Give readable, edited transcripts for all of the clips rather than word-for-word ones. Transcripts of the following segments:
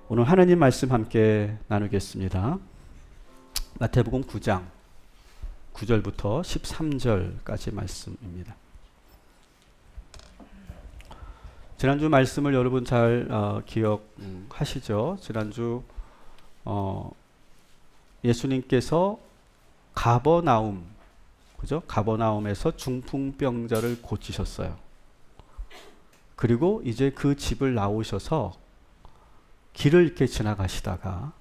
오늘 하나님 말씀 함께 나누겠습니다. 마태복음 9장 9절부터 13절까지 말씀입니다. 지난주 말씀을 여러분 잘 기억하시죠? 지난주 예수님께서 가버나움, 그죠? 가버나움에서 중풍병자를 고치셨어요. 그리고 이제 그 집을 나오셔서 길을 이렇게 지나가시다가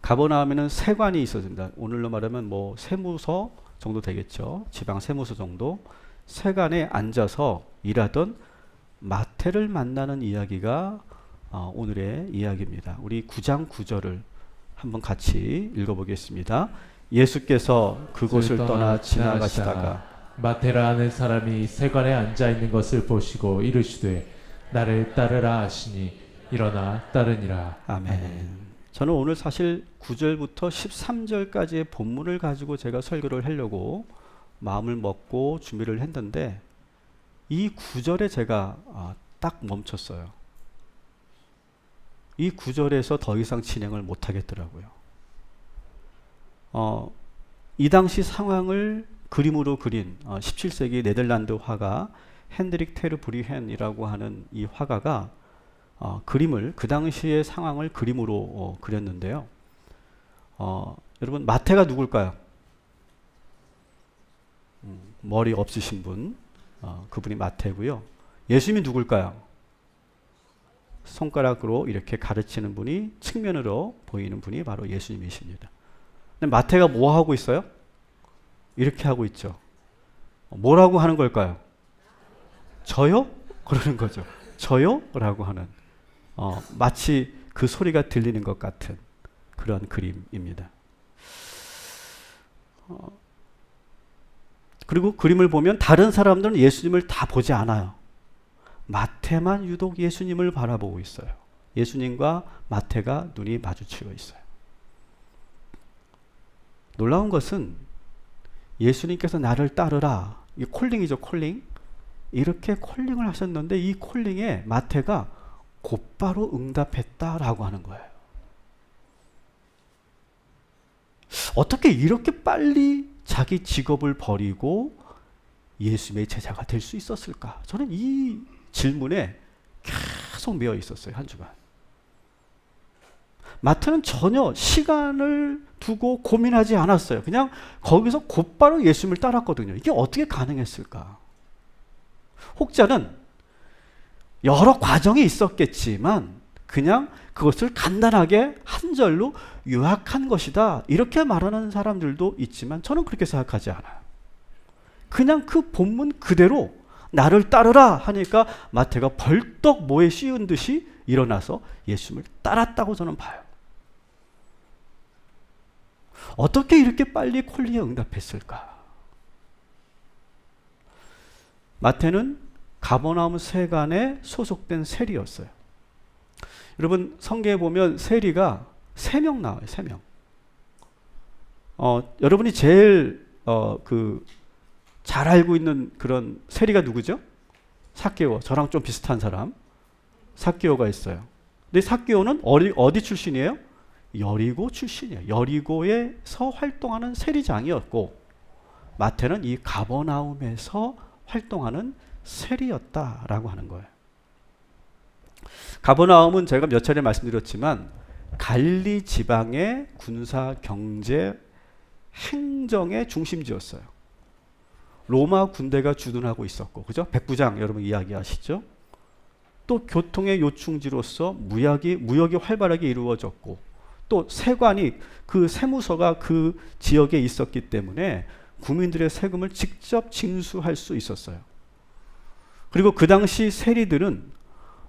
가버나움에는 세관이 있었습니다. 오늘로 말하면 뭐 세무서 정도 되겠죠. 지방 세무서 정도. 세관에 앉아서 일하던 마태를 만나는 이야기가 오늘의 이야기입니다. 우리 9장 9절을 한번 같이 읽어보겠습니다. 예수께서 그곳을 떠나 지나가시다가 마테라 하는 사람이 세관에 앉아 있는 것을 보시고 이르시되 나를 따르라 하시니 일어나 따르니라. 아멘. 저는 오늘 사실 9절부터 13절까지의 본문을 가지고 제가 설교를 하려고 마음을 먹고 준비를 했는데 이 9절에 제가 딱 멈췄어요. 이 9절에서 더 이상 진행을 못 하겠더라고요. 이 당시 상황을 그림으로 그린 17세기 네덜란드 화가 핸드릭 테르브리헨이라고 하는 이 화가가 그림을 그 당시의 상황을 그림으로 그렸는데요. 여러분 마태가 누굴까요? 머리 없으신 분, 그분이 마태고요. 예수님이 누굴까요? 손가락으로 이렇게 가르치는 분이 측면으로 보이는 분이 바로 예수님이십니다. 근데 마태가 뭐 하고 있어요? 이렇게 하고 있죠. 뭐라고 하는 걸까요? 저요? 그러는 거죠. 저요? 라고 하는 마치 그 소리가 들리는 것 같은 그런 그림입니다. 그리고 그림을 보면 다른 사람들은 예수님을 다 보지 않아요. 마태만 유독 예수님을 바라보고 있어요. 예수님과 마태가 눈이 마주치고 있어요. 놀라운 것은 예수님께서 나를 따르라. 이 콜링이죠, 콜링. 이렇게 콜링을 하셨는데 이 콜링에 마태가 곧바로 응답했다라고 하는 거예요. 어떻게 이렇게 빨리 자기 직업을 버리고 예수님의 제자가 될 수 있었을까? 저는 이 질문에 계속 매여 있었어요, 한 주간. 마태는 전혀 시간을 두고 고민하지 않았어요. 그냥 거기서 곧바로 예수님을 따랐거든요. 이게 어떻게 가능했을까? 혹자는 여러 과정이 있었겠지만 그냥 그것을 간단하게 한 절로 요약한 것이다. 이렇게 말하는 사람들도 있지만 저는 그렇게 생각하지 않아요. 그냥 그 본문 그대로 나를 따르라 하니까 마태가 벌떡 모에 씌운 듯이 일어나서 예수님을 따랐다고 저는 봐요. 어떻게 이렇게 빨리 콜링에 응답했을까? 마태는 가버나움 세관에 소속된 세리였어요. 여러분 성경에 보면 세리가 3명 나와요. 3명. 여러분이 제일 잘 알고 있는 그런 세리가 누구죠? 삭개오. 저랑 좀 비슷한 사람. 삭개오가 있어요. 근데 삭개오는 어디 출신이에요? 여리고 출신이에요. 여리고에서 활동하는 세리장이었고 마태는 이 가버나움에서 활동하는 세리였다라고 하는 거예요. 가버나움은 제가 몇 차례 말씀드렸지만 갈릴리 지방의 군사 경제 행정의 중심지였어요. 로마 군대가 주둔하고 있었고, 그죠? 백부장 여러분 이야기하시죠? 또 교통의 요충지로서 무역이 활발하게 이루어졌고, 또 세관이 그 세무서가 그 지역에 있었기 때문에 국민들의 세금을 직접 징수할 수 있었어요. 그리고 그 당시 세리들은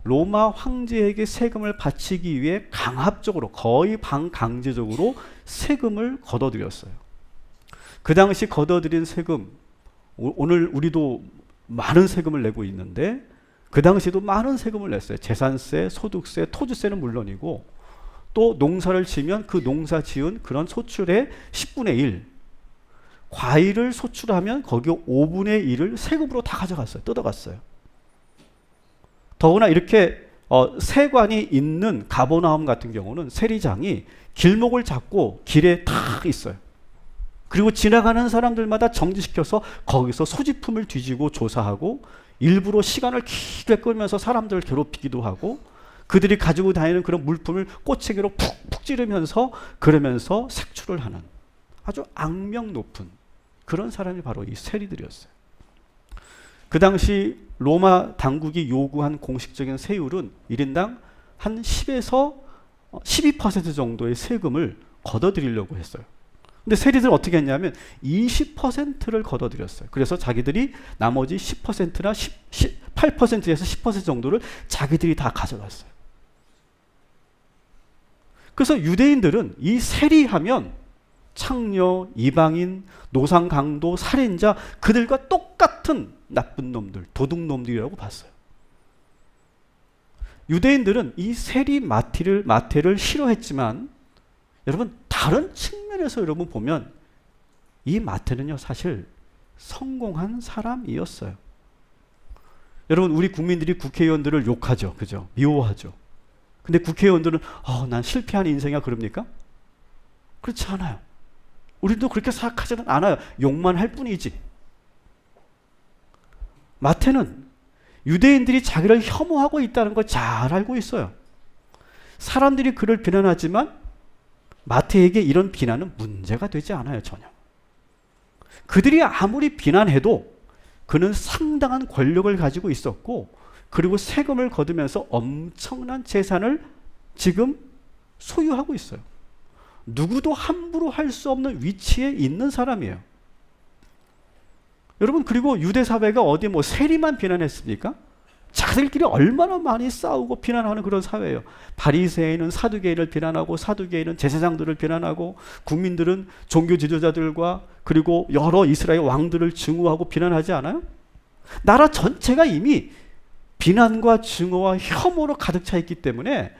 로마 황제에게 세금을 바치기 위해 강압적으로 거의 반강제적으로 세금을 걷어들였어요. 그 당시 걷어들인 세금, 오늘 우리도 많은 세금을 내고 있는데 그 당시도 많은 세금을 냈어요. 재산세, 소득세, 토지세는 물론이고 또 농사를 지면 그 농사 지은 그런 소출의 10분의 1, 과일을 소출하면 거기 5분의 1을 세금으로 다 가져갔어요. 뜯어갔어요. 더구나 이렇게 세관이 있는 가버나움 같은 경우는 세리장이 길목을 잡고 길에 딱 있어요. 그리고 지나가는 사람들마다 정지시켜서 거기서 소지품을 뒤지고 조사하고 일부러 시간을 길게 끌면서 사람들을 괴롭히기도 하고 그들이 가지고 다니는 그런 물품을 꼬챙이로 푹푹 찌르면서 그러면서 색출을 하는 아주 악명 높은 그런 사람이 바로 이 세리들이었어요. 그 당시 로마 당국이 요구한 공식적인 세율은 1인당 한 10에서 12% 정도의 세금을 걷어들이려고 했어요. 근데 세리들은 어떻게 했냐면 20%를 걷어들였어요. 그래서 자기들이 나머지 10%나 8%에서 10% 정도를 자기들이 다 가져갔어요. 그래서 유대인들은 이 세리하면 창녀, 이방인, 노상강도, 살인자 그들과 똑같은 나쁜 놈들, 도둑놈들이라고 봤어요. 유대인들은 이 세리 마태를 싫어했지만 여러분 다른 측면에서 여러분 보면 이 마태는요 사실 성공한 사람이었어요. 여러분 우리 국민들이 국회의원들을 욕하죠. 그죠? 미워하죠. 근데 국회의원들은 난 실패한 인생이야 그럽니까? 그렇지 않아요. 우리도 그렇게 생각하지는 않아요. 욕만 할 뿐이지. 마태는 유대인들이 자기를 혐오하고 있다는 걸 잘 알고 있어요. 사람들이 그를 비난하지만 마태에게 이런 비난은 문제가 되지 않아요. 전혀. 그들이 아무리 비난해도 그는 상당한 권력을 가지고 있었고 그리고 세금을 거두면서 엄청난 재산을 지금 소유하고 있어요. 누구도 함부로 할 수 없는 위치에 있는 사람이에요. 여러분 그리고 유대 사회가 어디 세리만 비난했습니까? 자기들끼리 얼마나 많이 싸우고 비난하는 그런 사회예요. 바리새인은 사두개인을 비난하고 사두개인은 제사장들을 비난하고 국민들은 종교 지도자들과 그리고 여러 이스라엘 왕들을 증오하고 비난하지 않아요? 나라 전체가 이미 비난과 증오와 혐오로 가득 차 있기 때문에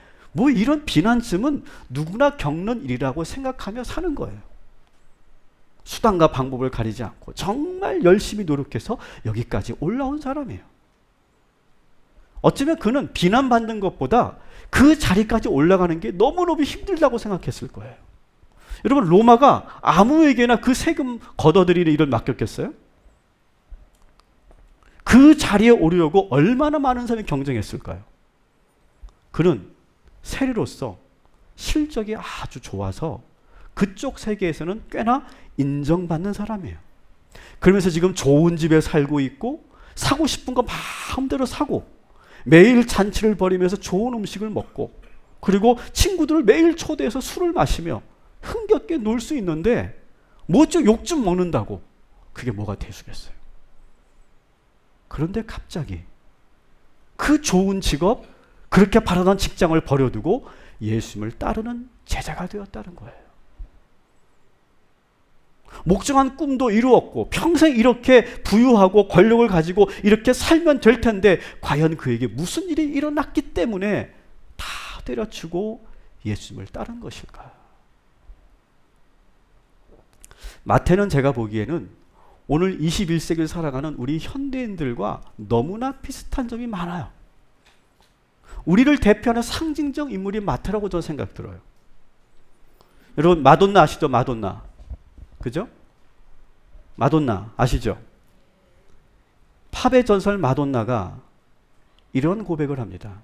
이런 비난쯤은 누구나 겪는 일이라고 생각하며 사는 거예요. 수단과 방법을 가리지 않고 정말 열심히 노력해서 여기까지 올라온 사람이에요. 어쩌면 그는 비난받는 것보다 그 자리까지 올라가는 게 너무너무 힘들다고 생각했을 거예요. 여러분 로마가 아무에게나 그 세금 걷어들이는 일을 맡겼겠어요? 그 자리에 오르려고 얼마나 많은 사람이 경쟁했을까요? 그는 세리로서 실적이 아주 좋아서 그쪽 세계에서는 꽤나 인정받는 사람이에요. 그러면서 지금 좋은 집에 살고 있고 사고 싶은 거 마음대로 사고 매일 잔치를 벌이면서 좋은 음식을 먹고 그리고 친구들을 매일 초대해서 술을 마시며 흥겹게 놀 수 있는데 욕 좀 먹는다고 그게 뭐가 대수겠어요. 그런데 갑자기 그 좋은 직업 그렇게 바라던 직장을 버려두고 예수님을 따르는 제자가 되었다는 거예요. 목정한 꿈도 이루었고 평생 이렇게 부유하고 권력을 가지고 이렇게 살면 될 텐데 과연 그에게 무슨 일이 일어났기 때문에 다 때려치고 예수님을 따른 것일까? 마태는 제가 보기에는 오늘 21세기를 살아가는 우리 현대인들과 너무나 비슷한 점이 많아요. 우리를 대표하는 상징적 인물이 마태라고 저는 생각 들어요. 여러분 마돈나 아시죠? 마돈나. 그죠? 마돈나 아시죠? 팝의 전설 마돈나가 이런 고백을 합니다.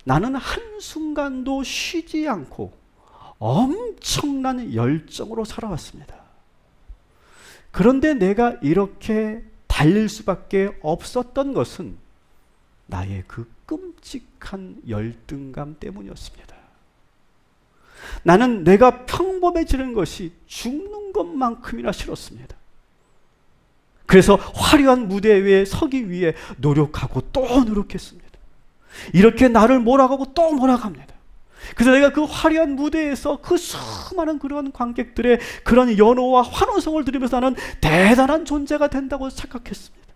나는 한순간도 쉬지 않고 엄청난 열정으로 살아왔습니다. 그런데 내가 이렇게 달릴 수밖에 없었던 것은 나의 그 끔찍한 열등감 때문이었습니다. 나는 내가 평범해지는 것이 죽는 것만큼이나 싫었습니다. 그래서 화려한 무대 위에 서기 위해 노력하고 또 노력했습니다. 이렇게 나를 몰아가고 또 몰아갑니다. 그래서 내가 그 화려한 무대에서 그 수많은 그런 관객들의 그런 연호와 환호성을 들으면서 나는 대단한 존재가 된다고 착각했습니다.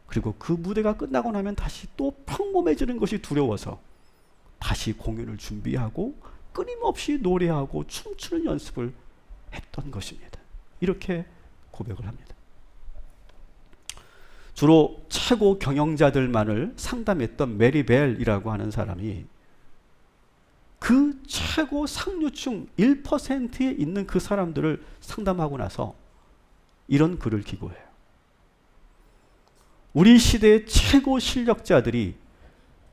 그리고 그 무대가 끝나고 나면 다시 또 평범해지는 것이 두려워서 다시 공연을 준비하고 끊임없이 노래하고 춤추는 연습을 했던 것입니다. 이렇게 고백을 합니다. 주로 최고 경영자들만을 상담했던 메리 벨이라고 하는 사람이 그 최고 상류층 1%에 있는 그 사람들을 상담하고 나서 이런 글을 기고해요. 우리 시대의 최고 실력자들이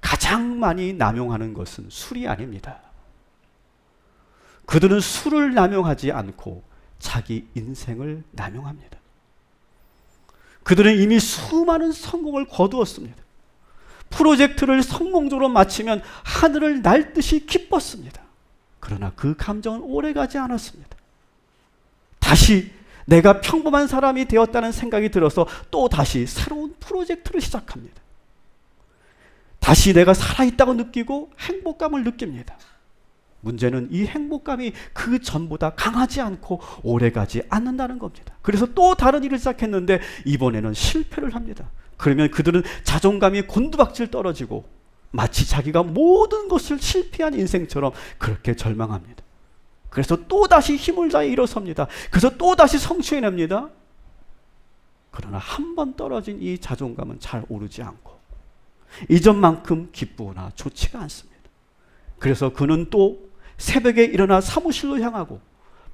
가장 많이 남용하는 것은 술이 아닙니다. 그들은 술을 남용하지 않고 자기 인생을 남용합니다. 그들은 이미 수많은 성공을 거두었습니다. 프로젝트를 성공적으로 마치면 하늘을 날 듯이 기뻤습니다. 그러나 그 감정은 오래가지 않았습니다. 다시 내가 평범한 사람이 되었다는 생각이 들어서 또 다시 새로운 프로젝트를 시작합니다. 다시 내가 살아있다고 느끼고 행복감을 느낍니다. 문제는 이 행복감이 그 전보다 강하지 않고 오래가지 않는다는 겁니다. 그래서 또 다른 일을 시작했는데 이번에는 실패를 합니다. 그러면 그들은 자존감이 곤두박질 떨어지고 마치 자기가 모든 것을 실패한 인생처럼 그렇게 절망합니다. 그래서 또다시 힘을 다해 일어섭니다. 그래서 또다시 성취해냅니다. 그러나 한 번 떨어진 이 자존감은 잘 오르지 않고 이전만큼 기쁘거나 좋지가 않습니다. 그래서 그는 또 새벽에 일어나 사무실로 향하고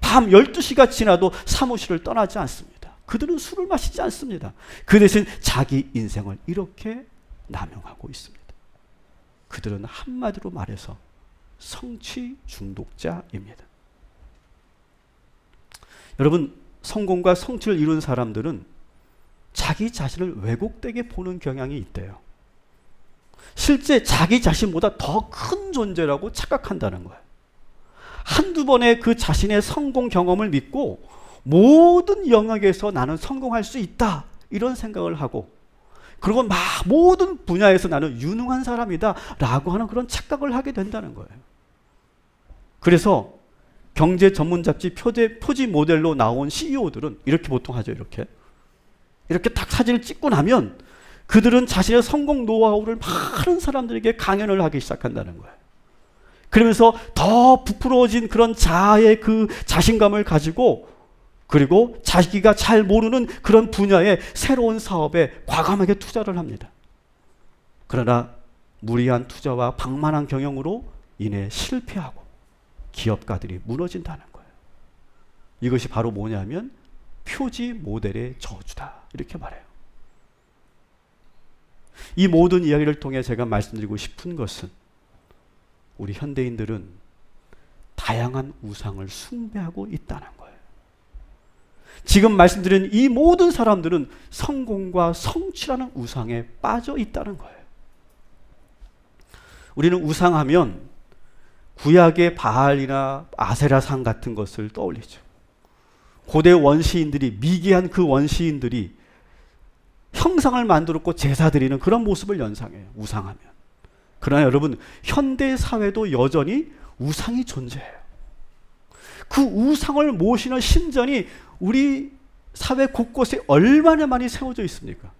밤 12시가 지나도 사무실을 떠나지 않습니다. 그들은 술을 마시지 않습니다. 그 대신 자기 인생을 이렇게 남용하고 있습니다. 그들은 한마디로 말해서 성취 중독자입니다. 여러분, 성공과 성취를 이룬 사람들은 자기 자신을 왜곡되게 보는 경향이 있대요. 실제 자기 자신보다 더 큰 존재라고 착각한다는 거예요. 한두 번의 그 자신의 성공 경험을 믿고 모든 영역에서 나는 성공할 수 있다 이런 생각을 하고 그리고 막 모든 분야에서 나는 유능한 사람이다 라고 하는 그런 착각을 하게 된다는 거예요. 그래서 경제 전문 잡지 표지 모델로 나온 CEO들은 이렇게 보통 하죠. 이렇게 딱 사진을 찍고 나면 그들은 자신의 성공 노하우를 많은 사람들에게 강연을 하기 시작한다는 거예요. 그러면서 더 부풀어진 그런 자아의 그 자신감을 가지고 그리고 자기가 잘 모르는 그런 분야의 새로운 사업에 과감하게 투자를 합니다. 그러나 무리한 투자와 방만한 경영으로 인해 실패하고 기업가들이 무너진다는 거예요. 이것이 바로 뭐냐면 표지 모델의 저주다 이렇게 말해요. 이 모든 이야기를 통해 제가 말씀드리고 싶은 것은 우리 현대인들은 다양한 우상을 숭배하고 있다는 거예요. 지금 말씀드린 이 모든 사람들은 성공과 성취라는 우상에 빠져 있다는 거예요. 우리는 우상하면 구약의 바알이나 아세라상 같은 것을 떠올리죠. 고대 원시인들이 미개한 그 원시인들이 형상을 만들었고 제사 드리는 그런 모습을 연상해요. 우상하면. 그러나 여러분 현대 사회도 여전히 우상이 존재해요. 그 우상을 모시는 신전이 우리 사회 곳곳에 얼마나 많이 세워져 있습니까?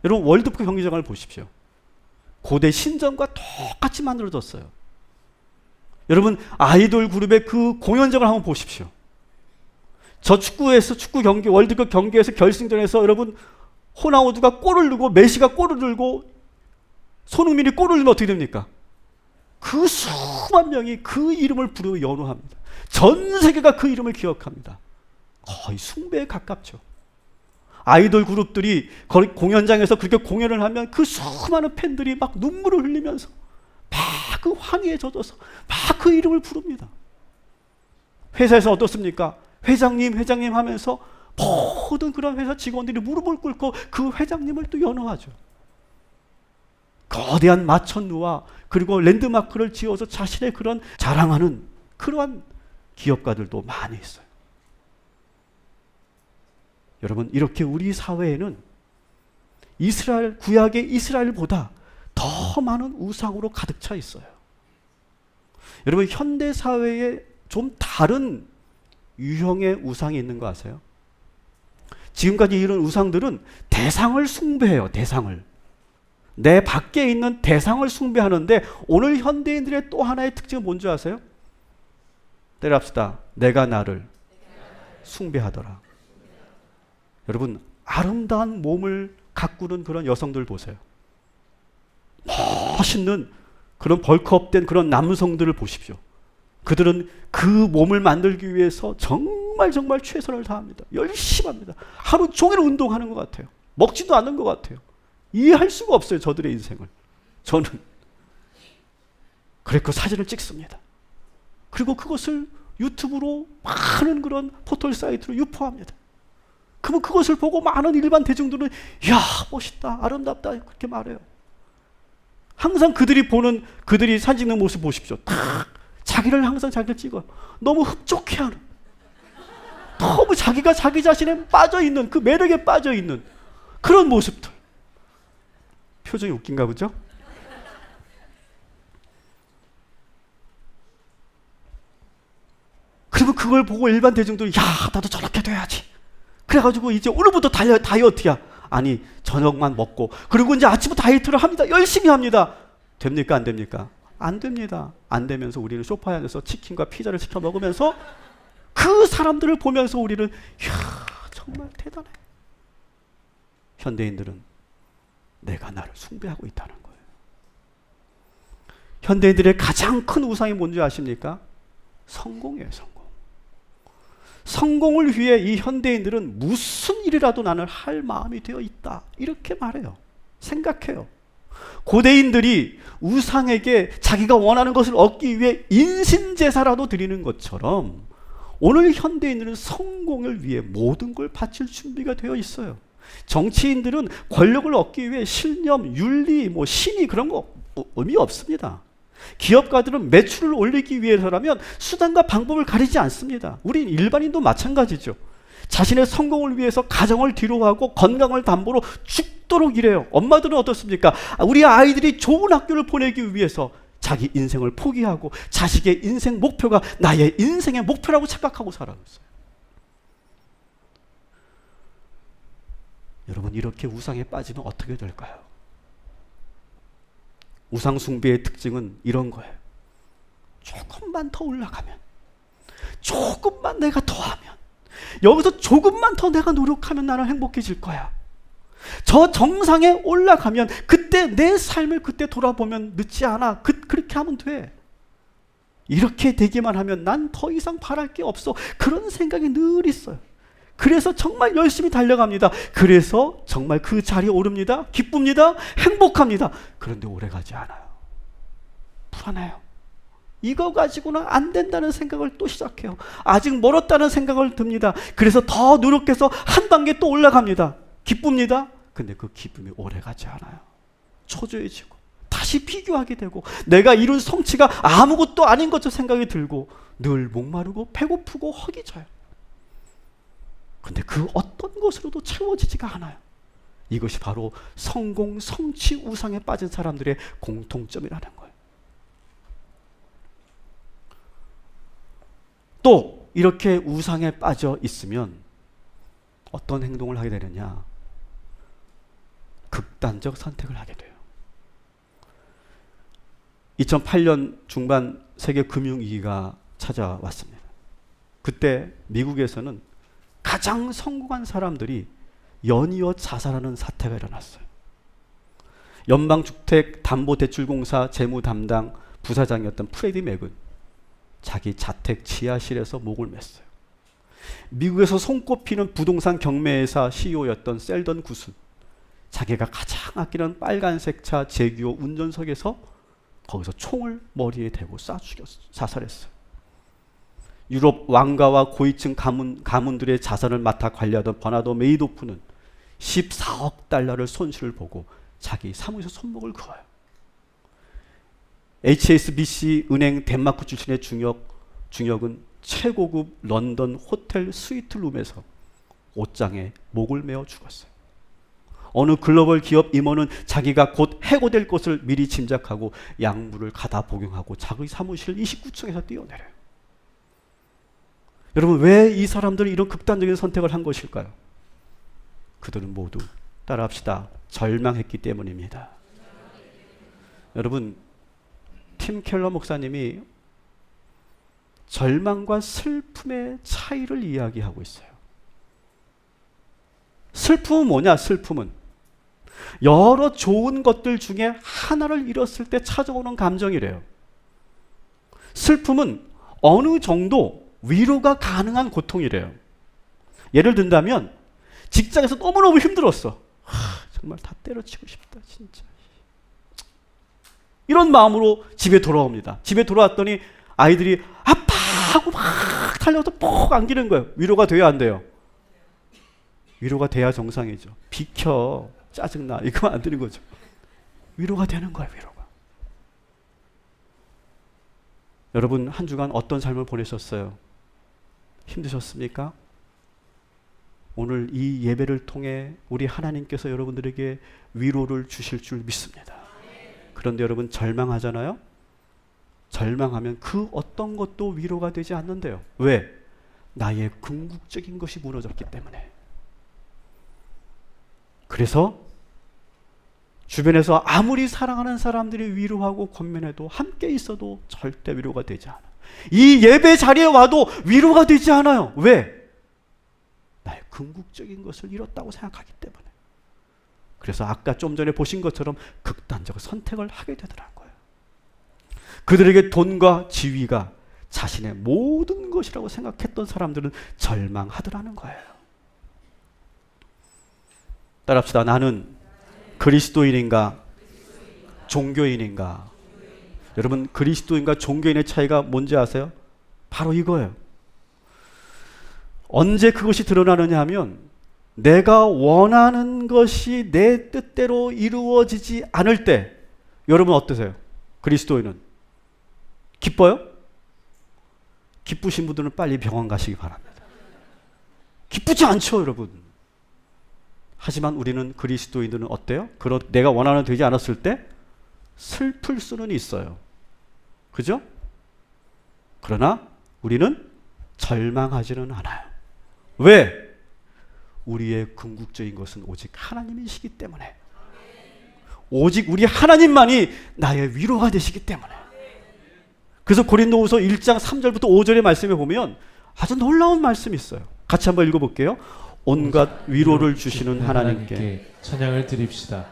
여러분 월드컵 경기장을 보십시오. 고대 신전과 똑같이 만들어졌어요. 여러분 아이돌 그룹의 그 공연장을 한번 보십시오. 저 축구에서 축구 경기 월드컵 경기에서 결승전에서 여러분 호나우두가 골을 넣고 메시가 골을 들고 손흥민이 골을 넣으면 어떻게 됩니까? 그 수만 명이 그 이름을 부르고 연호합니다. 전 세계가 그 이름을 기억합니다. 거의 숭배에 가깝죠. 아이돌 그룹들이 공연장에서 그렇게 공연을 하면 그 수많은 팬들이 막 눈물을 흘리면서 막 그 환희에 젖어서 막 그 이름을 부릅니다. 회사에서 어떻습니까? 회장님 하면서 모든 그런 회사 직원들이 무릎을 꿇고 그 회장님을 또 연호하죠. 거대한 마천루와 그리고 랜드마크를 지어서 자신의 그런 자랑하는 그러한 기업가들도 많이 있어요. 여러분 이렇게 우리 사회에는 구약의 이스라엘보다 더 많은 우상으로 가득 차 있어요. 여러분 현대 사회에 좀 다른 유형의 우상이 있는 거 아세요? 지금까지 이런 우상들은 대상을 숭배해요. 대상을. 내 밖에 있는 대상을 숭배하는데 오늘 현대인들의 또 하나의 특징은 뭔지 아세요? 때려합시다. 내가 나를 숭배하더라. 여러분 아름다운 몸을 가꾸는 그런 여성들 보세요. 멋있는 그런 벌크업된 그런 남성들을 보십시오. 그들은 그 몸을 만들기 위해서 정말 최선을 다합니다. 열심히 합니다. 하루 종일 운동하는 것 같아요. 먹지도 않는 것 같아요. 이해할 수가 없어요, 저들의 인생을. 저는. 그래서 그 사진을 찍습니다. 그리고 그것을 유튜브로 많은 그런 포털 사이트로 유포합니다. 그러면 그것을 보고 많은 일반 대중들은 이야, 멋있다, 아름답다 그렇게 말해요. 항상 그들이 사진 찍는 모습 보십시오. 자기를 항상 자기를 찍어요. 너무 흡족해하는, 너무 자기가 자기 자신에 빠져있는, 그 매력에 빠져있는 그런 모습들. 표정이 웃긴가 보죠? 그러면 그걸 보고 일반 대중들이 야, 나도 저렇게 돼야지. 그래가지고 이제 오늘부터 다이어트야. 아니, 저녁만 먹고 그리고 이제 아침부터 다이어트를 합니다. 열심히 합니다. 됩니까? 안 됩니까? 안 됩니다. 안 되면서 우리는 소파에 앉아서 치킨과 피자를 시켜 먹으면서 그 사람들을 보면서 우리는 이야, 정말 대단해. 현대인들은 내가 나를 숭배하고 있다는 거예요. 현대인들의 가장 큰 우상이 뭔지 아십니까? 성공이에요, 성공. 성공을 위해 이 현대인들은 무슨 일이라도 나는 할 마음이 되어 있다. 이렇게 말해요. 생각해요. 고대인들이 우상에게 자기가 원하는 것을 얻기 위해 인신제사라도 드리는 것처럼 오늘 현대인들은 성공을 위해 모든 걸 바칠 준비가 되어 있어요. 정치인들은 권력을 얻기 위해 신념, 윤리, 신의 그런 거 의미 없습니다. 기업가들은 매출을 올리기 위해서라면 수단과 방법을 가리지 않습니다. 우린 일반인도 마찬가지죠. 자신의 성공을 위해서 가정을 뒤로하고 건강을 담보로 죽도록 일해요. 엄마들은 어떻습니까? 우리 아이들이 좋은 학교를 보내기 위해서 자기 인생을 포기하고 자식의 인생 목표가 나의 인생의 목표라고 착각하고 살아갔어요. 여러분, 이렇게 우상에 빠지면 어떻게 될까요? 우상 숭배의 특징은 이런 거예요. 조금만 더 올라가면, 조금만 내가 더 하면, 여기서 조금만 더 내가 노력하면 나는 행복해질 거야. 저 정상에 올라가면 그때 내 삶을 그때 돌아보면 늦지 않아. 그렇게 하면 돼. 이렇게 되기만 하면 난 더 이상 바랄 게 없어. 그런 생각이 늘 있어요. 그래서 정말 열심히 달려갑니다. 그래서 정말 그 자리에 오릅니다. 기쁩니다. 행복합니다. 그런데 오래가지 않아요. 불안해요. 이거 가지고는 안 된다는 생각을 또 시작해요. 아직 멀었다는 생각을 듭니다. 그래서 더 노력해서 한 단계 또 올라갑니다. 기쁩니다. 근데 그 기쁨이 오래가지 않아요. 초조해지고 다시 비교하게 되고 내가 이룬 성취가 아무것도 아닌 것처럼 생각이 들고 늘 목마르고 배고프고 허기져요. 근데 그 어떤 것으로도 채워지지가 않아요. 이것이 바로 성공, 성취, 우상에 빠진 사람들의 공통점이라는 거예요. 또 이렇게 우상에 빠져 있으면 어떤 행동을 하게 되느냐? 극단적 선택을 하게 돼요. 2008년 중반 세계 금융위기가 찾아왔습니다. 그때 미국에서는 가장 성공한 사람들이 연이어 자살하는 사태가 일어났어요. 연방주택담보대출공사 재무담당 부사장이었던 프레디 맥은 자기 자택 지하실에서 목을 맸어요. 미국에서 손꼽히는 부동산 경매회사 CEO였던 셀던 굿은 자기가 가장 아끼는 빨간색 차 제규어 운전석에서 거기서 총을 머리에 대고 자살했어요. 유럽 왕가와 고위층 가문들의 자산을 맡아 관리하던 버나드 메이도프는 14억 달러를 손실을 보고 자기 사무실 손목을 그어요. HSBC 은행 덴마크 출신의 중역은 최고급 런던 호텔 스위트룸에서 옷장에 목을 메어 죽었어요. 어느 글로벌 기업 임원은 자기가 곧 해고될 것을 미리 짐작하고 약물을 가다 복용하고 자기 사무실 29층에서 뛰어내려요. 여러분, 왜 이 사람들은 이런 극단적인 선택을 한 것일까요? 그들은 모두 따라합시다. 절망했기 때문입니다. 여러분, 팀 켈러 목사님이 절망과 슬픔의 차이를 이야기하고 있어요. 슬픔은 뭐냐? 슬픔은 여러 좋은 것들 중에 하나를 잃었을 때 찾아오는 감정이래요. 슬픔은 어느 정도 위로가 가능한 고통이래요. 예를 든다면 직장에서 너무너무 힘들었어. 정말 다 때려치고 싶다 진짜. 이런 마음으로 집에 돌아옵니다. 집에 돌아왔더니 아이들이 아파 하고 막 달려서 푹 안기는 거예요. 위로가 돼야 안 돼요? 위로가 돼야 정상이죠. 비켜, 짜증나, 이거 안 되는 거죠. 위로가 되는 거예요. 위로가. 여러분 한 주간 어떤 삶을 보내셨어요? 힘드셨습니까? 오늘 이 예배를 통해 우리 하나님께서 여러분들에게 위로를 주실 줄 믿습니다. 그런데 여러분 절망하잖아요? 절망하면 그 어떤 것도 위로가 되지 않는데요. 왜? 나의 궁극적인 것이 무너졌기 때문에. 그래서 주변에서 아무리 사랑하는 사람들이 위로하고 권면해도 함께 있어도 절대 위로가 되지 않아요. 이 예배 자리에 와도 위로가 되지 않아요. 왜? 나의 궁극적인 것을 잃었다고 생각하기 때문에. 그래서 아까 좀 전에 보신 것처럼 극단적 선택을 하게 되더라고요. 그들에게 돈과 지위가 자신의 모든 것이라고 생각했던 사람들은 절망하더라는 거예요. 따라합시다. 나는 그리스도인인가 종교인인가? 여러분 그리스도인과 종교인의 차이가 뭔지 아세요? 바로 이거예요. 언제 그것이 드러나느냐 하면 내가 원하는 것이 내 뜻대로 이루어지지 않을 때 여러분 어떠세요? 그리스도인은 기뻐요? 기쁘신 분들은 빨리 병원 가시기 바랍니다. 기쁘지 않죠 여러분. 하지만 우리는 그리스도인들은 어때요? 내가 원하는 되지 않았을 때 슬플 수는 있어요. 그죠? 그러나 우리는 절망하지는 않아요. 왜? 우리의 궁극적인 것은 오직 하나님이시기 때문에. 오직 우리 하나님만이 나의 위로가 되시기 때문에. 그래서 고린도후서 1장 3절부터 5절의 말씀에 보면 아주 놀라운 말씀이 있어요. 같이 한번 읽어볼게요. 온갖 위로를 주시는 하나님께 찬양을 드립시다.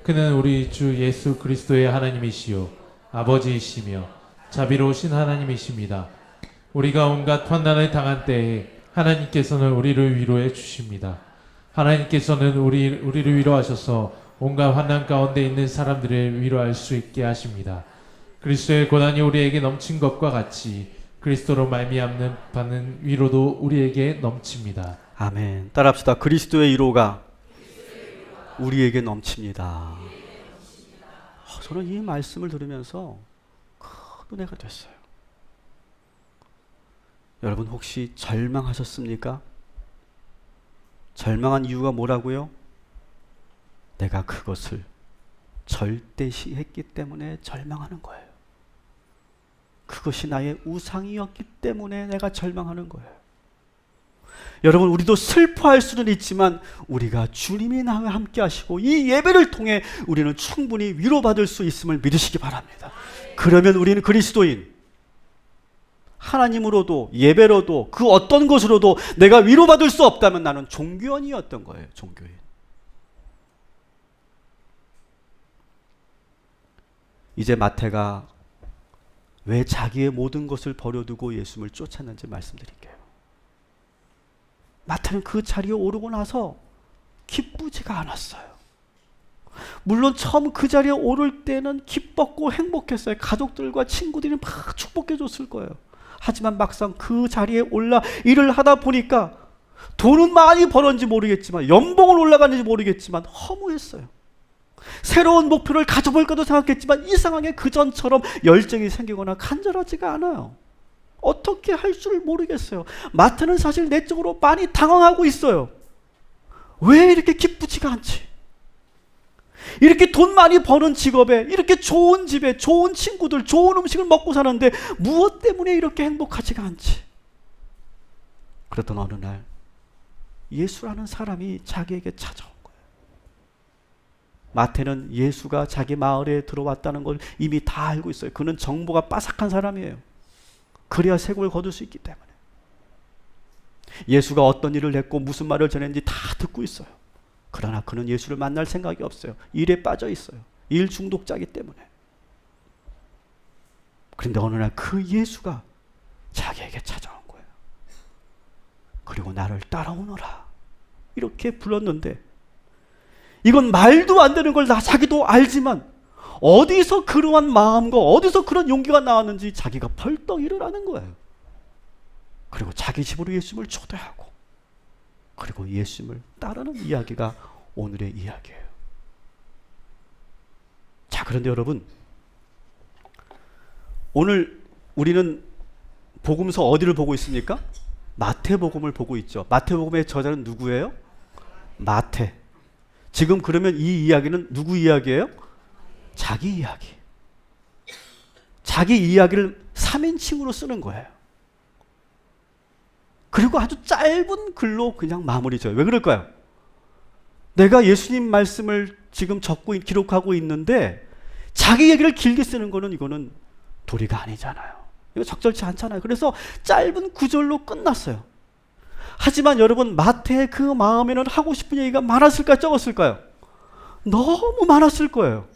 그는 우리 주 예수 그리스도의 하나님이시요 아버지이시며 자비로우신 하나님이십니다. 우리가 온갖 환난을 당한 때에 하나님께서는 우리를 위로해 주십니다. 하나님께서는 우리를 위로하셔서 온갖 환난 가운데 있는 사람들을 위로할 수 있게 하십니다. 그리스도의 고난이 우리에게 넘친 것과 같이 그리스도로 말미암는 위로도 우리에게 넘칩니다. 아멘. 따라합시다. 그리스도의 위로가 우리에게 넘칩니다. 저는 이 말씀을 들으면서 큰 은혜가 됐어요. 여러분 혹시 절망하셨습니까? 절망한 이유가 뭐라고요? 내가 그것을 절대시했기 때문에 절망하는 거예요. 그것이 나의 우상이었기 때문에 내가 절망하는 거예요. 여러분 우리도 슬퍼할 수는 있지만 우리가 주님이 나와 함께 하시고 이 예배를 통해 우리는 충분히 위로받을 수 있음을 믿으시기 바랍니다. 그러면 우리는 그리스도인, 하나님으로도 예배로도 그 어떤 것으로도 내가 위로받을 수 없다면 나는 종교인이었던 거예요. 종교인. 이제 마태가 왜 자기의 모든 것을 버려두고 예수님을 쫓았는지 말씀드릴게요. 마태는 그 자리에 오르고 나서 기쁘지가 않았어요. 물론 처음 그 자리에 오를 때는 기뻤고 행복했어요. 가족들과 친구들이 막 축복해 줬을 거예요. 하지만 막상 그 자리에 올라 일을 하다 보니까 돈은 많이 벌었는지 모르겠지만 연봉은 올라가는지 모르겠지만 허무했어요. 새로운 목표를 가져볼까도 생각했지만 이상하게 그전처럼 열정이 생기거나 간절하지가 않아요. 어떻게 할 줄 모르겠어요. 마태는 사실 내적으로 많이 당황하고 있어요. 왜 이렇게 기쁘지가 않지? 이렇게 돈 많이 버는 직업에, 이렇게 좋은 집에, 좋은 친구들, 좋은 음식을 먹고 사는데 무엇 때문에 이렇게 행복하지가 않지? 그랬던 어느 날 예수라는 사람이 자기에게 찾아온 거예요. 마태는 예수가 자기 마을에 들어왔다는 걸 이미 다 알고 있어요. 그는 정보가 빠삭한 사람이에요. 그래야 세금을 거둘 수 있기 때문에. 예수가 어떤 일을 했고 무슨 말을 전했는지 다 듣고 있어요. 그러나 그는 예수를 만날 생각이 없어요. 일에 빠져 있어요. 일 중독자이기 때문에. 그런데 어느 날 그 예수가 자기에게 찾아온 거예요. 그리고 나를 따라오너라 이렇게 불렀는데, 이건 말도 안 되는 걸 다 자기도 알지만 어디서 그러한 마음과 어디서 그런 용기가 나왔는지 자기가 벌떡 일어나는 거예요. 그리고 자기 집으로 예수님을 초대하고 그리고 예수님을 따르는 이야기가 오늘의 이야기예요. 자, 그런데 여러분, 오늘 우리는 복음서 어디를 보고 있습니까? 마태복음을 보고 있죠. 마태복음의 저자는 누구예요? 마태. 지금 그러면 이 이야기는 누구 이야기예요? 자기 이야기. 자기 이야기를 3인칭으로 쓰는 거예요. 그리고 아주 짧은 글로 그냥 마무리 져요. 왜 그럴까요? 내가 예수님 말씀을 지금 기록하고 있는데 자기 얘기를 길게 쓰는 거는 이거는 도리가 아니잖아요. 이거 적절치 않잖아요. 그래서 짧은 구절로 끝났어요. 하지만 여러분, 마태의 그 마음에는 하고 싶은 얘기가 많았을까요? 적었을까요? 너무 많았을 거예요.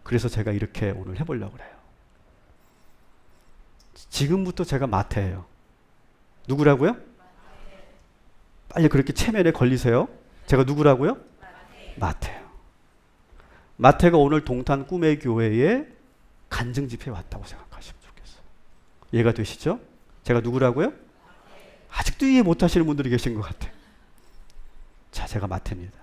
그래서 제가 이렇게 오늘 해보려고 해요. 지금부터 제가 마태예요. 누구라고요? 빨리 그렇게 체면에 걸리세요. 제가 누구라고요? 마태예요. 마태가 오늘 동탄 꿈의 교회에 간증 집회에 왔다고 생각하시면 좋겠어요. 이해가 되시죠? 제가 누구라고요? 아직도 이해 못하시는 분들이 계신 것 같아요. 자, 제가 마태입니다.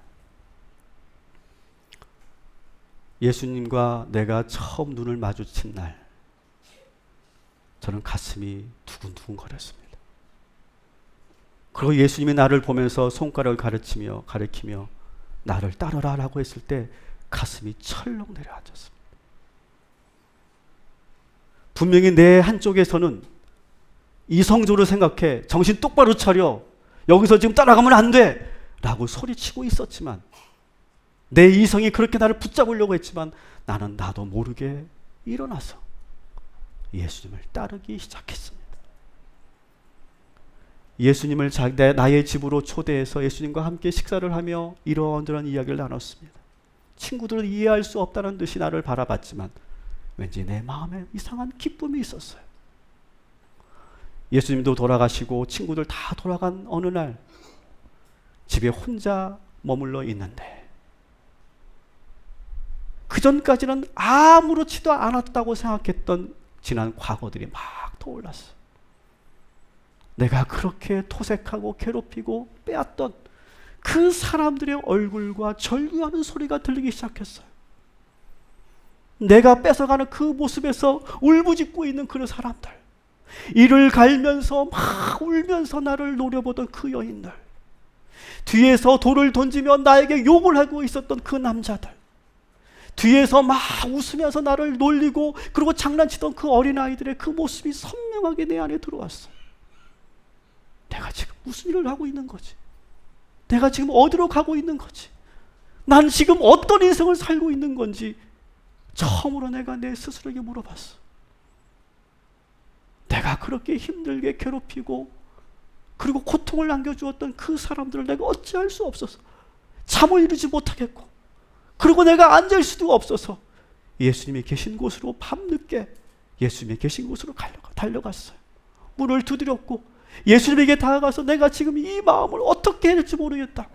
예수님과 내가 처음 눈을 마주친 날, 저는 가슴이 두근두근 거렸습니다. 그리고 예수님이 나를 보면서 손가락을 가리키며 나를 따르라라고 했을 때 가슴이 철렁 내려앉았습니다. 분명히 내 한쪽에서는 이성적으로 생각해, 정신 똑바로 차려, 여기서 지금 따라가면 안 돼 라고 소리치고 있었지만, 내 이성이 그렇게 나를 붙잡으려고 했지만 나는 나도 모르게 일어나서 예수님을 따르기 시작했습니다. 예수님을 나의 집으로 초대해서 예수님과 함께 식사를 하며 이런저런 이야기를 나눴습니다. 친구들은 이해할 수 없다는 듯이 나를 바라봤지만 왠지 내 마음에 이상한 기쁨이 있었어요. 예수님도 돌아가시고 친구들 다 돌아간 어느 날 집에 혼자 머물러 있는데, 그전까지는 아무렇지도 않았다고 생각했던 지난 과거들이 막 떠올랐어요. 내가 그렇게 토색하고 괴롭히고 빼앗던 그 사람들의 얼굴과 절규하는 소리가 들리기 시작했어요. 내가 뺏어가는 그 모습에서 울부짖고 있는 그런 사람들, 이를 갈면서 막 울면서 나를 노려보던 그 여인들, 뒤에서 돌을 던지며 나에게 욕을 하고 있었던 그 남자들, 뒤에서 막 웃으면서 나를 놀리고 그리고 장난치던 그 어린아이들의 그 모습이 선명하게 내 안에 들어왔어. 내가 지금 무슨 일을 하고 있는 거지? 내가 지금 어디로 가고 있는 거지? 난 지금 어떤 인생을 살고 있는 건지 처음으로 내가 내 스스로에게 물어봤어. 내가 그렇게 힘들게 괴롭히고 그리고 고통을 안겨주었던 그 사람들을 내가 어찌할 수 없어서 잠을 이루지 못하겠고, 그리고 내가 앉을 수도 없어서 예수님이 계신 곳으로 밤늦게 예수님이 계신 곳으로 달려갔어요. 문을 두드렸고 예수님에게 다가가서 내가 지금 이 마음을 어떻게 해야 될지 모르겠다고,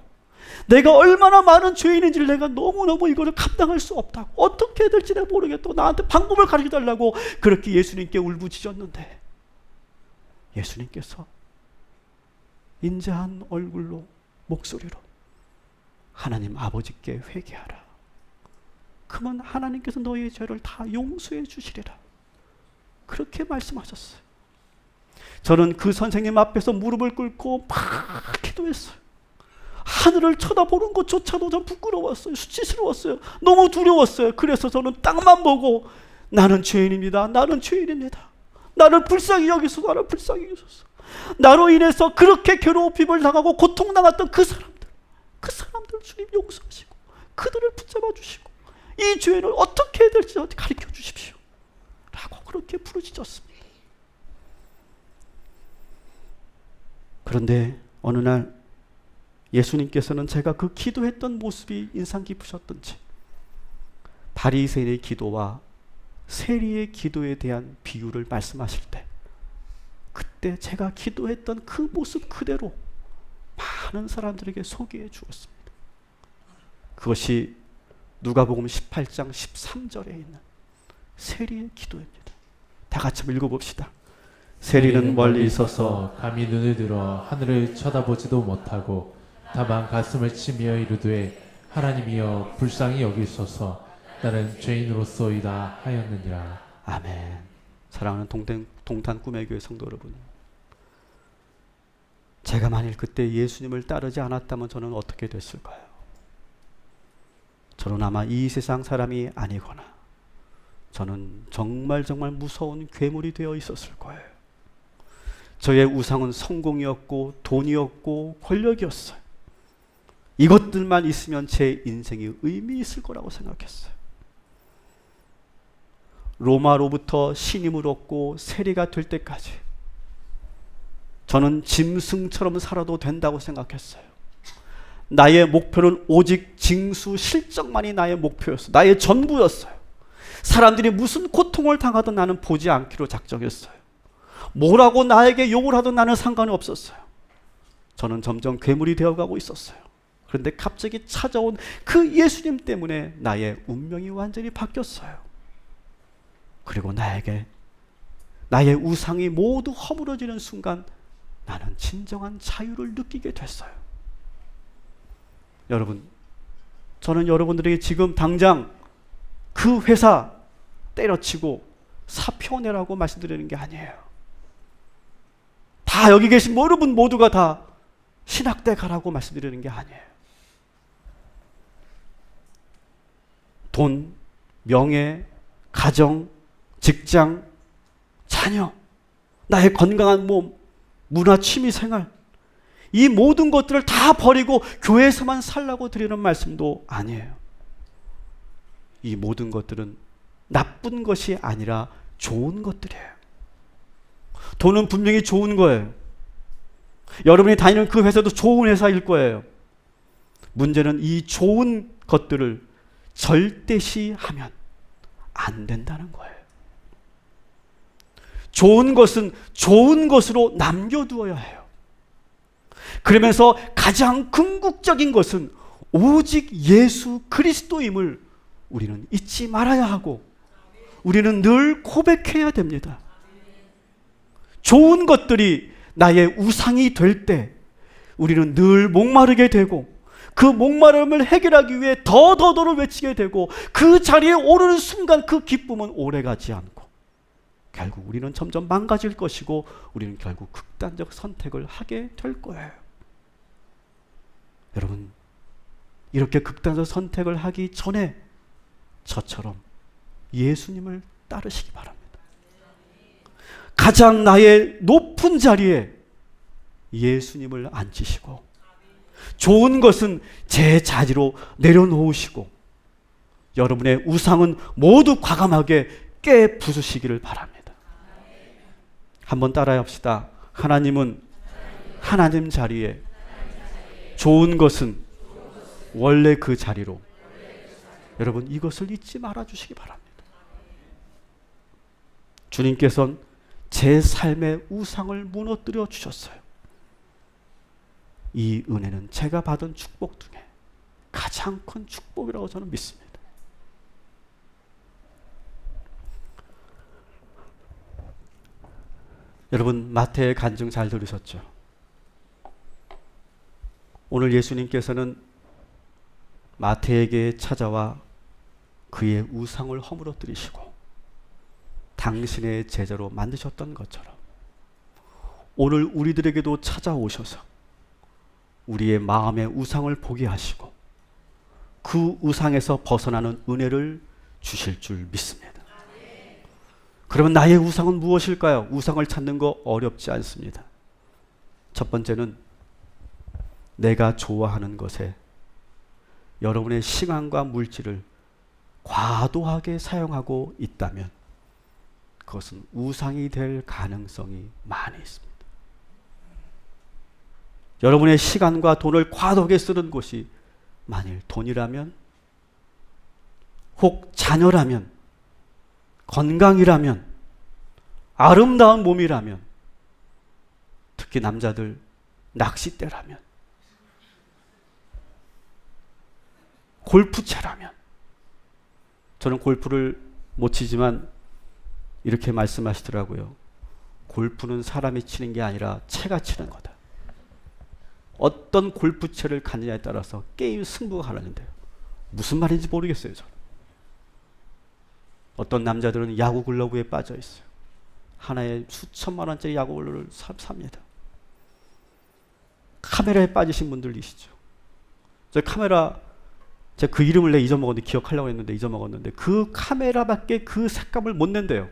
내가 얼마나 많은 죄인인지를 내가 너무너무 이거를 감당할 수 없다고, 어떻게 해야 될지 내가 모르겠다고 나한테 방법을 가르쳐달라고 그렇게 예수님께 울부짖었는데, 예수님께서 인자한 얼굴로 목소리로 하나님 아버지께 회개하라. 그러면 하나님께서 너희의 죄를 다 용서해 주시리라. 그렇게 말씀하셨어요. 저는 그 선생님 앞에서 무릎을 꿇고 막 기도했어요. 하늘을 쳐다보는 것조차도 전 부끄러웠어요. 수치스러웠어요. 너무 두려웠어요. 그래서 저는 땅만 보고 나는 죄인입니다. 나는 죄인입니다. 나를 불쌍히 여기소서. 나를 불쌍히 여기소서. 나로 인해서 그렇게 괴롭힘을 당하고 고통당했던 그 사람들 주님 용서하시고 그들을 붙잡아 주시고 이 죄를 어떻게 해야 될지 가르쳐 주십시오 라고 그렇게 부르짖었습니다. 그런데 어느 날 예수님께서는 제가 그 기도했던 모습이 인상 깊으셨던지 바리새인의 기도와 세리의 기도에 대한 비유를 말씀하실 때 그때 제가 기도했던 그 모습 그대로 많은 사람들에게 소개해 주었습니다. 그것이 누가복음 18장 13절에 있는 세리의 기도입니다. 다 같이 한번 읽어봅시다. 세리는 멀리 있어서 감히 눈을 들어 하늘을 쳐다보지도 못하고 다만 가슴을 치며 이르되 하나님이여 불쌍히 여기소서 나는 죄인으로소이다 하였느니라. 아멘. 사랑하는 동탄 꿈의 교회 성도 여러분, 제가 만일 그때 예수님을 따르지 않았다면 저는 어떻게 됐을까요? 저는 아마 이 세상 사람이 아니거나 저는 정말 무서운 괴물이 되어 있었을 거예요. 저의 우상은 성공이었고 돈이었고 권력이었어요. 이것들만 있으면 제 인생이 의미 있을 거라고 생각했어요. 로마로부터 신임을 얻고 세리가 될 때까지 저는 짐승처럼 살아도 된다고 생각했어요. 나의 목표는 오직 징수 실적만이 나의 목표였어요. 나의 전부였어요. 사람들이 무슨 고통을 당하든 나는 보지 않기로 작정했어요. 뭐라고 나에게 욕을 하든 나는 상관이 없었어요. 저는 점점 괴물이 되어가고 있었어요. 그런데 갑자기 찾아온 그 예수님 때문에 나의 운명이 완전히 바뀌었어요. 그리고 나에게 나의 우상이 모두 허물어지는 순간 나는 진정한 자유를 느끼게 됐어요. 여러분, 저는 여러분들에게 지금 당장 그 회사 때려치고 사표 내라고 말씀드리는 게 아니에요. 다 여기 계신 여러분 모두가 다 신학대 가라고 말씀드리는 게 아니에요. 돈, 명예, 가정, 직장, 자녀, 나의 건강한 몸, 문화, 취미 생활, 이 모든 것들을 다 버리고 교회에서만 살라고 드리는 말씀도 아니에요. 이 모든 것들은 나쁜 것이 아니라 좋은 것들이에요. 돈은 분명히 좋은 거예요. 여러분이 다니는 그 회사도 좋은 회사일 거예요. 문제는 이 좋은 것들을 절대시하면 안 된다는 거예요. 좋은 것은 좋은 것으로 남겨두어야 해요. 그러면서 가장 궁극적인 것은 오직 예수 그리스도임을 우리는 잊지 말아야 하고 우리는 늘 고백해야 됩니다. 좋은 것들이 나의 우상이 될 때 우리는 늘 목마르게 되고 그 목마름을 해결하기 위해 더더더를 외치게 되고 그 자리에 오르는 순간 그 기쁨은 오래가지 않고 결국 우리는 점점 망가질 것이고 우리는 결국 극단적 선택을 하게 될 거예요. 여러분, 이렇게 극단적 선택을 하기 전에 저처럼 예수님을 따르시기 바랍니다. 가장 나의 높은 자리에 예수님을 앉히시고 좋은 것은 제 자리로 내려놓으시고 여러분의 우상은 모두 과감하게 깨 부수시기를 바랍니다. 한번 따라해 봅시다. 하나님은 하나님 자리에, 좋은 것은 원래 그 자리로. 여러분, 이것을 잊지 말아 주시기 바랍니다. 주님께서는 제 삶의 우상을 무너뜨려 주셨어요. 이 은혜는 제가 받은 축복 중에 가장 큰 축복이라고 저는 믿습니다. 여러분, 마태의 간증 잘 들으셨죠? 오늘 예수님께서는 마태에게 찾아와 그의 우상을 허물어뜨리시고 당신의 제자로 만드셨던 것처럼 오늘 우리들에게도 찾아오셔서 우리의 마음의 우상을 보게 하시고 그 우상에서 벗어나는 은혜를 주실 줄 믿습니다. 그러면 나의 우상은 무엇일까요? 우상을 찾는 거 어렵지 않습니다. 첫 번째는 내가 좋아하는 것에 여러분의 시간과 물질을 과도하게 사용하고 있다면 그것은 우상이 될 가능성이 많이 있습니다. 여러분의 시간과 돈을 과도하게 쓰는 곳이 만일 돈이라면, 혹 자녀라면, 건강이라면, 아름다운 몸이라면, 특히 남자들 낚싯대라면, 골프채라면, 저는 골프를 못 치지만 이렇게 말씀하시더라고요. 골프는 사람이 치는 게 아니라 채가 치는 거다. 어떤 골프채를 갖느냐에 따라서 게임 승부가 갈라진대요. 무슨 말인지 모르겠어요, 저는. 어떤 남자들은 야구 글러브에 빠져 있어요. 하나에 수천만 원짜리 야구 글러브를 삽니다. 카메라에 빠지신 분들이시죠. 저 카메라, 제가 그 이름을 내 잊어먹었는데, 기억하려고 했는데 잊어먹었는데, 그 카메라밖에 그 색감을 못 낸대요.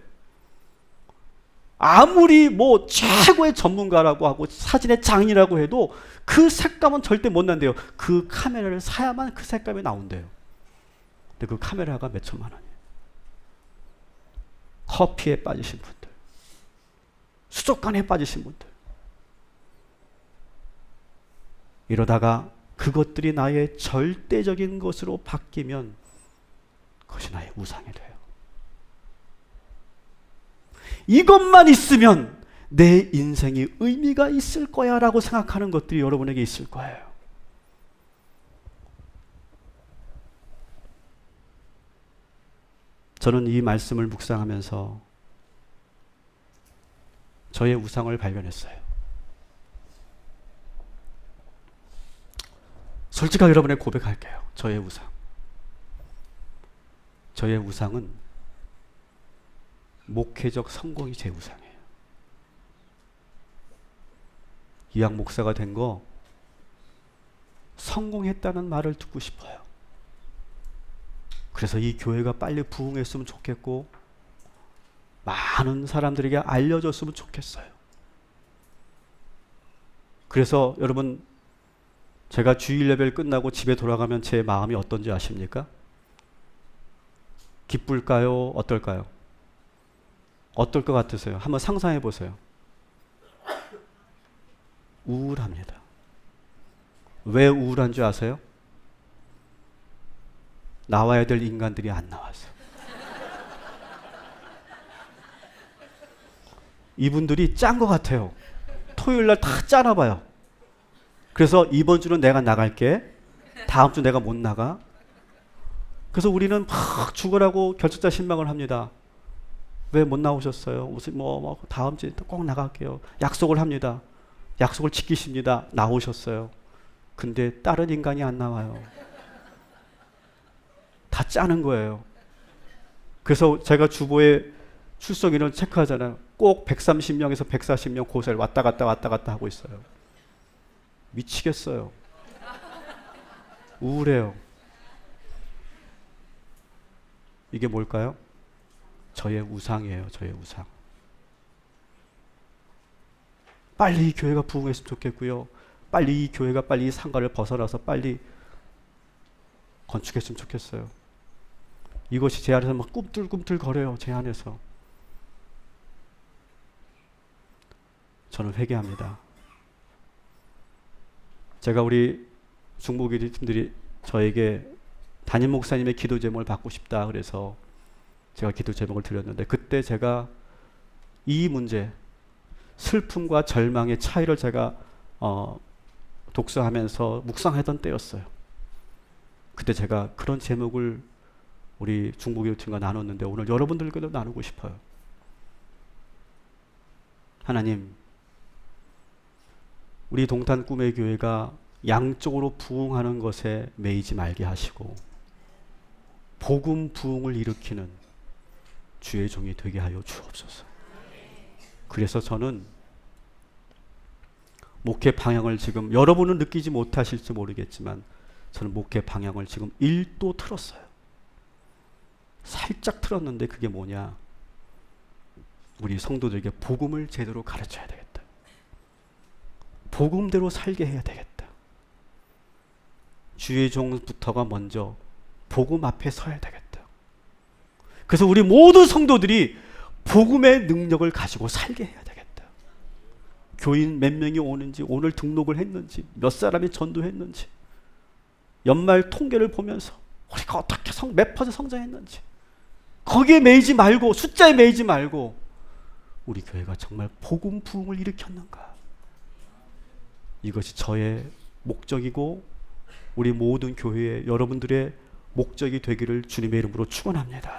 아무리 뭐 최고의 전문가라고 하고 사진의 장인이라고 해도 그 색감은 절대 못 난대요. 그 카메라를 사야만 그 색감이 나온대요. 근데 그 카메라가 몇 천만 원이에요. 커피에 빠지신 분들, 수족관에 빠지신 분들, 이러다가 그것들이 나의 절대적인 것으로 바뀌면 그것이 나의 우상이 돼요. 이것만 있으면 내 인생이 의미가 있을 거야 라고 생각하는 것들이 여러분에게 있을 거예요. 저는 이 말씀을 묵상하면서 저의 우상을 발견했어요. 솔직하게 여러분의 고백할게요. 저의 우상. 저의 우상은 목회적 성공이 제 우상이에요. 이학 목사가 된 거 성공했다는 말을 듣고 싶어요. 그래서 이 교회가 빨리 부흥했으면 좋겠고 많은 사람들에게 알려졌으면 좋겠어요. 그래서 여러분, 제가 주일 예배를 끝나고 집에 돌아가면 제 마음이 어떤지 아십니까? 기쁠까요? 어떨까요? 어떨 것 같으세요? 한번 상상해 보세요. 우울합니다. 왜 우울한 줄 아세요? 나와야 될 인간들이 안 나와서. 이분들이 짠 것 같아요. 토요일 날 다 짜나 봐요. 그래서 이번 주는 내가 나갈게. 다음 주 내가 못 나가. 그래서 우리는 막 죽으라고 결정자 신방을 합니다. 왜 못 나오셨어요? 무슨 다음 주에 꼭 나갈게요. 약속을 합니다. 약속을 지키십니다. 나오셨어요. 근데 다른 인간이 안 나와요. 다 짜는 거예요. 그래서 제가 주보에 출석인을 체크하잖아요. 꼭 130명에서 140명 고사를 왔다 갔다 하고 있어요. 미치겠어요. 우울해요. 이게 뭘까요? 저의 우상이에요. 저의 우상. 빨리 이 교회가 부흥했으면 좋겠고요. 빨리 이 교회가 빨리 이 상가를 벗어나서 빨리 건축했으면 좋겠어요. 이것이 제 안에서 막 꿈틀꿈틀 거려요. 제 안에서. 저는 회개합니다. 제가 우리 중보기도 팀들이 저에게 담임 목사님의 기도 제목을 받고 싶다 그래서 제가 기도 제목을 드렸는데, 그때 제가 이 문제, 슬픔과 절망의 차이를 제가 독서하면서 묵상하던 때였어요. 그때 제가 그런 제목을 우리 중보기도팀과 나눴는데 오늘 여러분들과도 나누고 싶어요. 하나님, 우리 동탄 꿈의 교회가 양쪽으로 부흥하는 것에 매이지 말게 하시고 복음 부흥을 일으키는 주의 종이 되게 하여 주옵소서. 그래서 저는 목회 방향을 지금 여러분은 느끼지 못하실지 모르겠지만 저는 목회 방향을 지금 1도 틀었어요. 살짝 틀었는데 그게 뭐냐? 우리 성도들에게 복음을 제대로 가르쳐야 되겠다. 복음대로 살게 해야 되겠다. 주의 종부터가 먼저 복음 앞에 서야 되겠다. 그래서 우리 모든 성도들이 복음의 능력을 가지고 살게 해야 되겠다. 교인 몇 명이 오는지, 오늘 등록을 했는지, 몇 사람이 전도했는지, 연말 통계를 보면서 우리가 어떻게 몇 퍼센트 성장했는지, 거기에 매이지 말고, 숫자에 매이지 말고, 우리 교회가 정말 복음 부흥을 일으켰는가? 이것이 저의 목적이고 우리 모든 교회의 여러분들의 목적이 되기를 주님의 이름으로 축원합니다.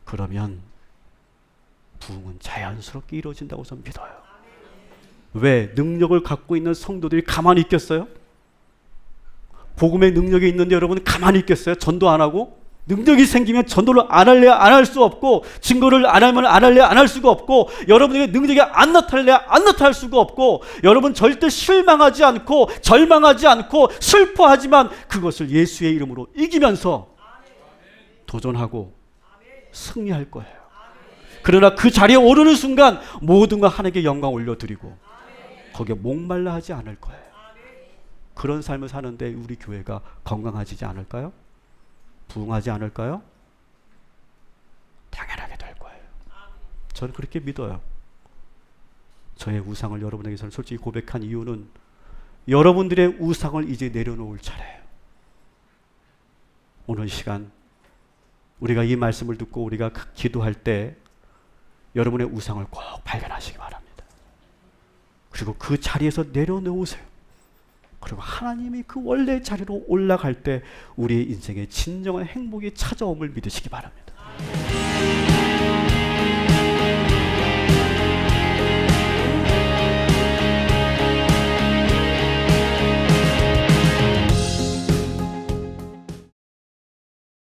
그러면 부흥은 자연스럽게 이루어진다고 저는 믿어요. 왜? 능력을 갖고 있는 성도들이 가만히 있겠어요? 복음의 능력이 있는데 여러분 가만히 있겠어요? 전도 안 하고? 능력이 생기면 전도를 안 할래야 안 할 수 없고, 증거를 안 하면 안 할래야 안 할 수가 없고, 여러분에게 능력이 안 나타날래야 안 나타날 수가 없고, 여러분 절대 실망하지 않고 절망하지 않고 슬퍼하지만 그것을 예수의 이름으로 이기면서 도전하고 승리할 거예요. 그러나 그 자리에 오르는 순간 모든 것 하나님께 영광 올려드리고 거기에 목말라 하지 않을 거예요. 그런 삶을 사는데 우리 교회가 건강해지지 않을까요? 부흥하지 않을까요? 당연하게 될 거예요. 저는 그렇게 믿어요. 저의 우상을 여러분에게서는 솔직히 고백한 이유는 여러분들의 우상을 이제 내려놓을 차례예요. 오늘 시간 우리가 이 말씀을 듣고 우리가 기도할 때 여러분의 우상을 꼭 발견하시기 바랍니다. 그리고 그 자리에서 내려놓으세요. 그리고 하나님이 그 원래 자리로 올라갈 때 우리의 인생에 진정한 행복이 찾아옴을 믿으시기 바랍니다.